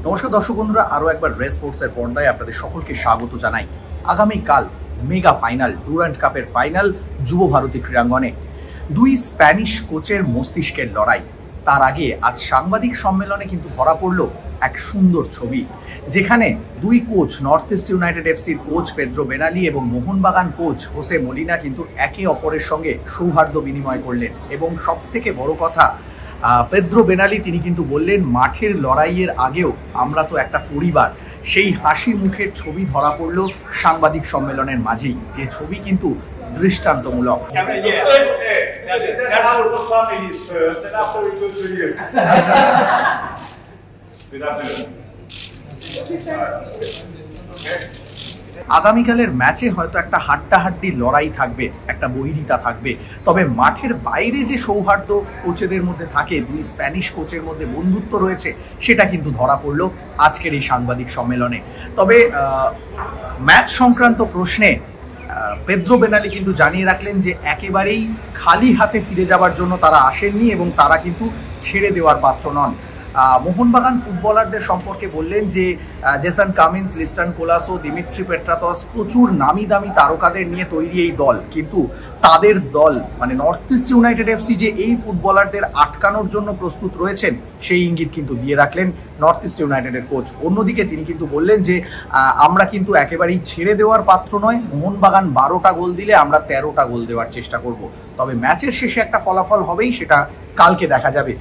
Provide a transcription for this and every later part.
নমস্কার দর্শক বন্ধুরা, আরও একবার রেস স্পোর্টসের পর্দায় আপনাদের সকলকে স্বাগত জানাই। আগামীকাল মেগা ফাইনাল, ডুরান্ট কাপের ফাইনাল যুব ভারতী ক্রীড়াঙ্গনে দুই স্প্যানিশ কোচের মস্তিষ্কের লড়াই। তার আগে আজ সাংবাদিক সম্মেলনে কিন্তু ধরা পড়ল এক সুন্দর ছবি, যেখানে দুই কোচ, নর্থ ইস্ট ইউনাইটেড এফসির কোচ পেদ্রো বেনালি এবং মোহনবাগান কোচ হোসে মলিনা কিন্তু একে অপরের সঙ্গে সৌহার্দ্য বিনিময় করলেন। এবং সব থেকে বড় কথা, পেদ্রো বেনালি তিনি কিন্তু বললেন, মাঠের লড়াইয়ের আগেও আমরা তো একটা পরিবার। সেই হাসি মুখের ছবি ধরা পড়ল সাংবাদিক সম্মেলনের মাঝেই, যে ছবি কিন্তু দৃষ্টান্তমূলক। আগামীকালের ম্যাচে হয়তো একটা হাড্ডাহাড্ডি লড়াই থাকবে, একটা বৈরিতা থাকবে, তবে মাঠের বাইরে যে সৌহার্দ্য কোচেদের মধ্যে থাকে, দুই স্প্যানিশ কোচের মধ্যে বন্ধুত্ব রয়েছে, সেটা কিন্তু ধরা পড়লো আজকের এই সাংবাদিক সম্মেলনে। তবে ম্যাচ সংক্রান্ত প্রশ্নে পেদ্রো বেনালি কিন্তু জানিয়ে রাখলেন যে একেবারেই খালি হাতে ফিরে যাওয়ার জন্য তারা আসেননি এবং তারা কিন্তু ছেড়ে দেওয়ার পাত্র নন। মোহনবাগান ফুটবলারদের সম্পর্কে বললেন যে Jason Cummings, Liston Colaco, Dimitri Petratos, প্রচুর নামি দামি তারকাদের নিয়ে তৈরি এই দল, কিন্তু তাদের দল মানে নর্থ ইস্ট ইউনাইটেড এফসি যে এই ফুটবলারদের আটকানোর জন্য প্রস্তুত রয়েছেন, সেই ইঙ্গিত কিন্তু দিয়ে রাখলেন নর্থ ইস্ট ইউনাইটেডের কোচ। অন্যদিকে তিনি কিন্তু বললেন যে আমরা কিন্তু একেবারেই ছেড়ে দেওয়ার পাত্র নয়, মোহনবাগান 12টা গোল দিলে আমরা 13টা গোল দেওয়ার চেষ্টা করব, তবে ম্যাচের শেষে একটা ফলাফল হবেই, সেটা কালকে দেখা যাবে।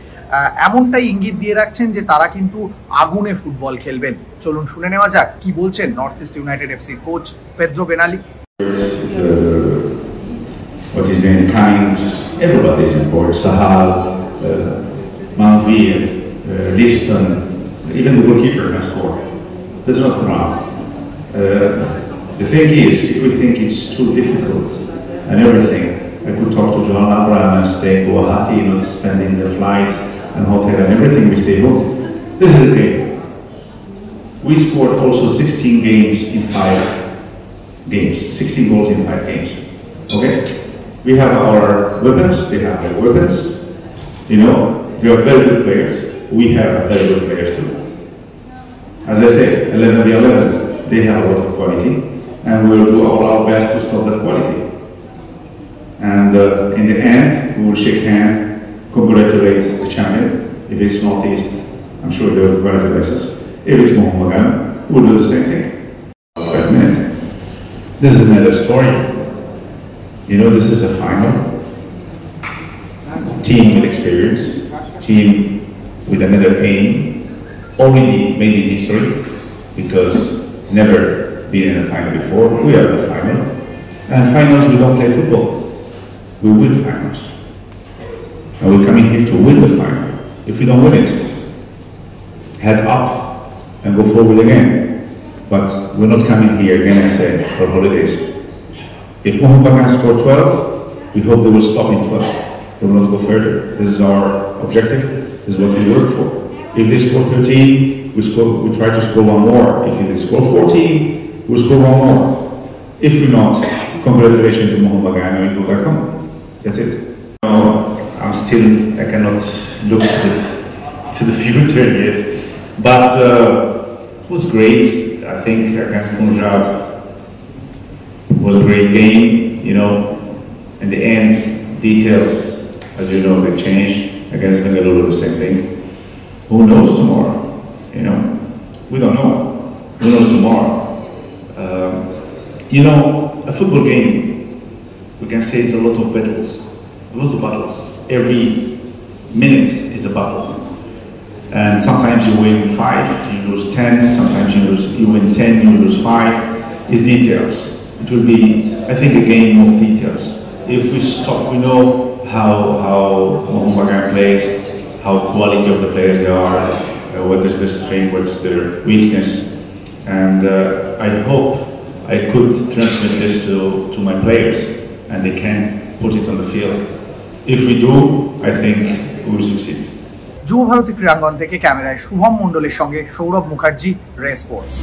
এমনটাই ইঙ্গিত দিয়ে রাখছেন যে তারা কিন্তু আগুনে ফুটবল খেলবেন। চলুন শুনে নেওয়া যাক কি বলছেন নর্থ ইস্ট ইউনাইটেড এফসির coach Pedro Benali. What is doing Cummings, everybody is important. Sahal, Manvir, Liston, even the goalkeeper can score. There's no problem. The thing is, if we think it's too difficult and everything, I could talk to John Abraham and stay in Guwahati, not spending the flight and hotel and everything, we stay home. This is the thing. We scored also 16 games in 5 games, 16 goals in 5 games. Okay? We have our weapons, they have their weapons. You know, they are very good players. We have very good players too. As I said, 11v11, they have a lot of quality, and we will do our best to stop that quality. And in the end, we will shake hands, congratulate the champion. If it's Northeast, I'm sure they will congratulate us. If it's Mohammedan, we'll do the same thing. 5 minutes. This is another story. You know, this is a final. Team with experience, team with another aim, already made in history, because never been in a final before. We are the final. And finals, we don't play football. We win finals. And we're coming here to win the final. If we don't win it, head up and go forward again. But we're not coming here again and say, for holidays. If Mohammedan score 12, we hope they will stop in 12. They will not go further. This is our objective. This is what we work for. If they score 13, we try to score one more. If they score 14, we'll score one more. If we're not, congratulations to Mohammedan and we go back home. That's it. I cannot look to the future yet, but it was great. I think against Punjab was a great game. You know, in the end, details, as you know, they change. Against Bengaluru, the same thing. Who knows tomorrow? You know, we don't know. Who knows tomorrow? You know, a football game, we can say it's a lot of battles. Lots of battles. Every minute is a battle. And sometimes you win 5, you lose 10, sometimes you win 10, you lose 5. It's details. It will be, I think, a game of details. If we stop, we know how Mohammedan plays, how quality of the players they are, what is their strength, what is their weakness. And I hope I could transmit this to my players and they can put it on the field. If we do, I think we will succeed. যুব ভারতী ক্রীড়াঙ্গন থেকে ক্যামেরায় শুভম মণ্ডলের সঙ্গে Sourav Mukherjee, race sports.